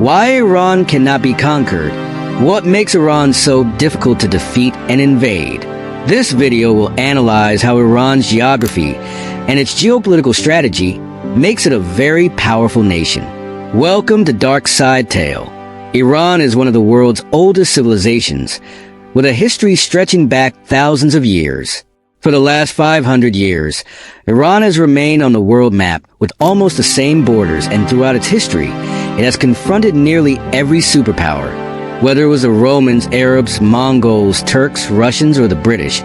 Why Iran cannot be conquered. What makes Iran so difficult to defeat and invade. This video will analyze how Iran's geography and its geopolitical strategy makes it a very powerful nation. Welcome to Dark Side Tale. Iran is one of the world's oldest civilizations, with a history stretching back thousands of years. For the last 500 years, Iran has remained on the world map with almost the same borders, and throughout its history, it has confronted nearly every superpower. Whether it was the Romans, Arabs, Mongols, Turks, Russians, or the British,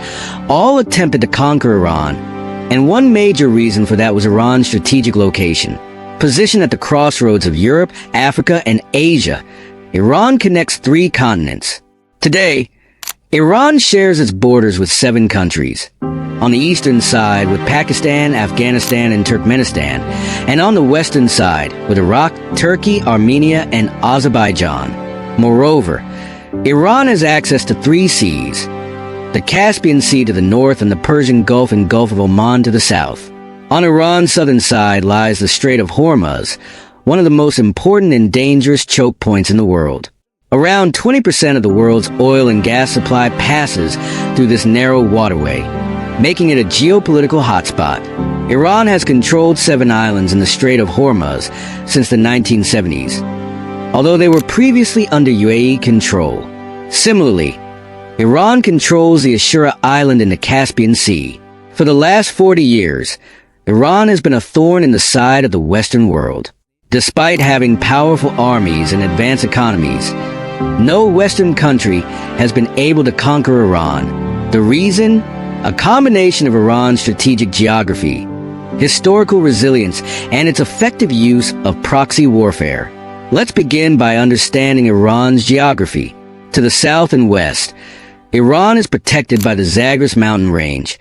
all attempted to conquer Iran, and one major reason for that was Iran's strategic location. Positioned at the crossroads of Europe, Africa, and Asia, Iran connects 3 continents. Today, Iran shares its borders with 7 countries. On the eastern side with Pakistan, Afghanistan, and Turkmenistan, and on the western side with Iraq, Turkey, Armenia, and Azerbaijan. Moreover, Iran has access to 3 seas: the Caspian Sea to the north and the Persian Gulf and Gulf of Oman to the south. On Iran's southern side lies the Strait of Hormuz, one of the most important and dangerous choke points in the world. Around 20% of the world's oil and gas supply passes through this narrow waterway, making it a geopolitical hotspot. Iran has controlled 7 islands in the Strait of Hormuz since the 1970s, although they were previously under UAE control. Similarly, Iran controls the Ashura Island in the Caspian Sea. For the last 40 years, Iran has been a thorn in the side of the Western world. Despite having powerful armies and advanced economies, no Western country has been able to conquer Iran. The reason? A combination of Iran's strategic geography, historical resilience, and its effective use of proxy warfare. Let's begin by understanding Iran's geography. To the south and west, Iran is protected by the Zagros mountain range,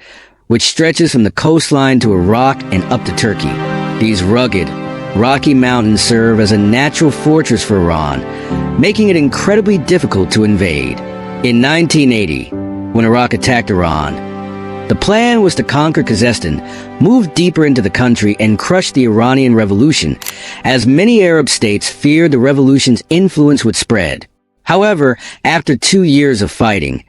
which stretches from the coastline to Iraq and up to Turkey. These rugged, rocky mountains serve as a natural fortress for Iran, making it incredibly difficult to invade. In 1980, when Iraq attacked Iran, the plan was to conquer Kazakhstan, move deeper into the country, and crush the Iranian Revolution, as many Arab states feared the revolution's influence would spread. However, after 2 years of fighting,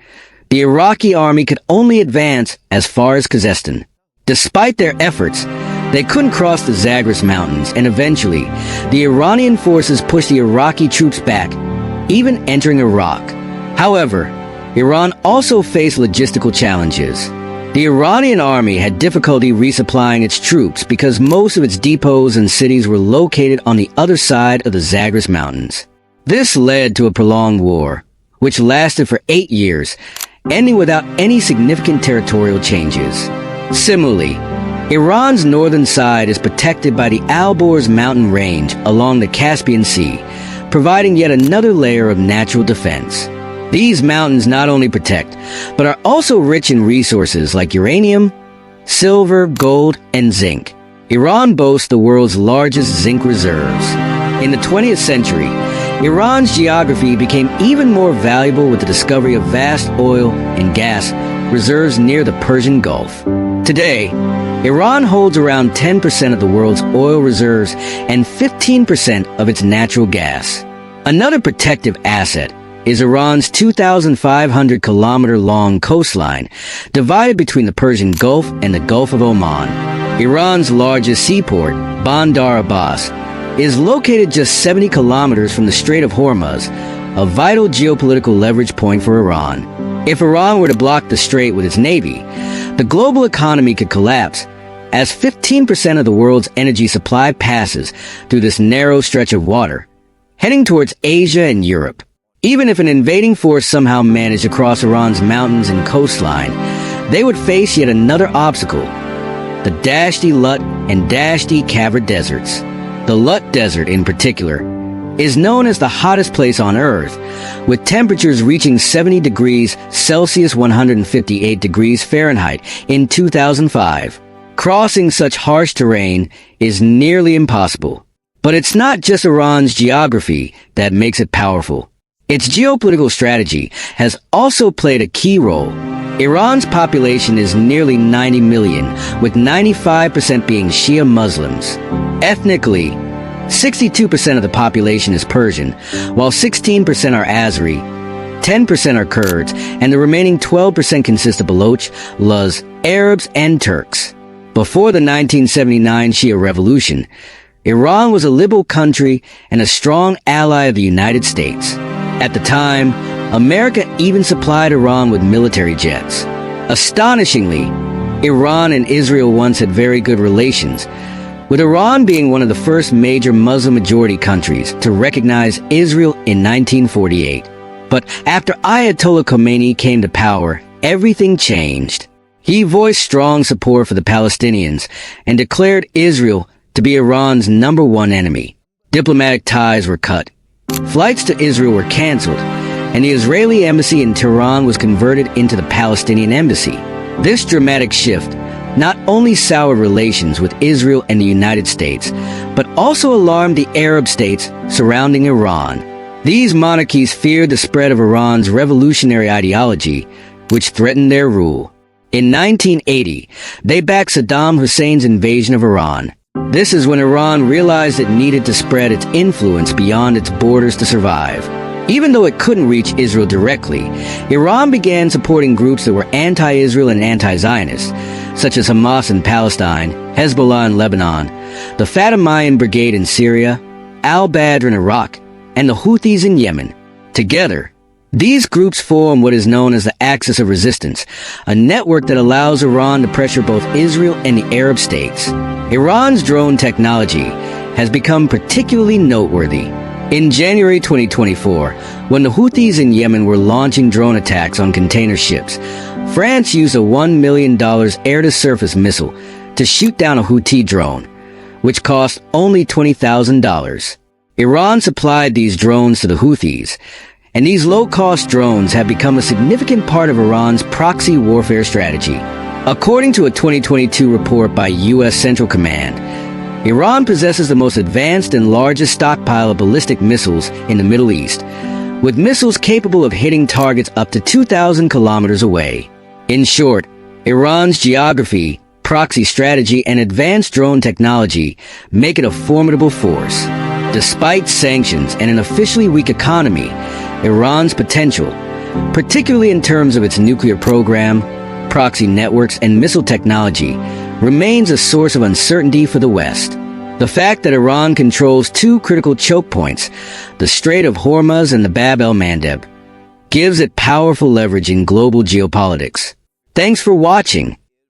the Iraqi army could only advance as far as Kazakhstan. Despite their efforts, they couldn't cross the Zagros Mountains, and eventually, the Iranian forces pushed the Iraqi troops back, even entering Iraq. However, Iran also faced logistical challenges. The Iranian army had difficulty resupplying its troops because most of its depots and cities were located on the other side of the Zagros Mountains. This led to a prolonged war, which lasted for 8 years, ending without any significant territorial changes. Similarly, Iran's northern side is protected by the Alborz mountain range along the Caspian Sea, providing yet another layer of natural defense. These mountains not only protect, but are also rich in resources like uranium, silver, gold, and zinc. Iran boasts the world's largest zinc reserves. In the 20th century, Iran's geography became even more valuable with the discovery of vast oil and gas reserves near the Persian Gulf. Today, Iran holds around 10% of the world's oil reserves and 15% of its natural gas. Another protective asset is Iran's 2,500-kilometer-long coastline, divided between the Persian Gulf and the Gulf of Oman. Iran's largest seaport, Bandar Abbas, is located just 70 kilometers from the Strait of Hormuz, a vital geopolitical leverage point for Iran. If Iran were to block the strait with its navy, the global economy could collapse, as 15% of the world's energy supply passes through this narrow stretch of water, heading towards Asia and Europe. Even if an invading force somehow managed to cross Iran's mountains and coastline, they would face yet another obstacle: the Dasht-e-Lut and Dasht-e-Kavr deserts. The Lut Desert, in particular, is known as the hottest place on Earth, with temperatures reaching 70 degrees Celsius 158 degrees Fahrenheit in 2005. Crossing such harsh terrain is nearly impossible. But it's not just Iran's geography that makes it powerful. Its geopolitical strategy has also played a key role. Iran's population is nearly 90 million, with 95% being Shia Muslims. Ethnically, 62% of the population is Persian, while 16% are Azeri, 10% are Kurds, and the remaining 12% consist of Baloch, Laz, Arabs, and Turks. Before the 1979 Shia Revolution, Iran was a liberal country and a strong ally of the United States. At the time, America even supplied Iran with military jets. Astonishingly, Iran and Israel once had very good relations, with Iran being one of the first major Muslim-majority countries to recognize Israel in 1948. But after Ayatollah Khomeini came to power, everything changed. He voiced strong support for the Palestinians and declared Israel to be Iran's #1 enemy. Diplomatic ties were cut. Flights to Israel were canceled, and the Israeli embassy in Tehran was converted into the Palestinian embassy. This dramatic shift not only soured relations with Israel and the United States, but also alarmed the Arab states surrounding Iran. These monarchies feared the spread of Iran's revolutionary ideology, which threatened their rule. In 1980, they backed Saddam Hussein's invasion of Iran. This is when Iran realized it needed to spread its influence beyond its borders to survive. Even though it couldn't reach Israel directly, Iran began supporting groups that were anti-Israel and anti-Zionist, such as Hamas in Palestine, Hezbollah in Lebanon, the Fatimiyan Brigade in Syria, al-Badr in Iraq, and the Houthis in Yemen. Together, these groups form what is known as the Axis of Resistance, a network that allows Iran to pressure both Israel and the Arab states. Iran's drone technology has become particularly noteworthy. In January 2024, when the Houthis in Yemen were launching drone attacks on container ships, France used a $1 million air-to-surface missile to shoot down a Houthi drone, which cost only $20,000. Iran supplied these drones to the Houthis, and these low-cost drones have become a significant part of Iran's proxy warfare strategy. According to a 2022 report by U.S. Central Command, Iran possesses the most advanced and largest stockpile of ballistic missiles in the Middle East, with missiles capable of hitting targets up to 2,000 kilometers away. In short, Iran's geography, proxy strategy, and advanced drone technology make it a formidable force. Despite sanctions and an officially weak economy, Iran's potential, particularly in terms of its nuclear program, proxy networks, and missile technology, remains a source of uncertainty for the West. The fact that Iran controls two critical choke points, the Strait of Hormuz and the Bab el-Mandeb, gives it powerful leverage in global geopolitics. Thanks for watching.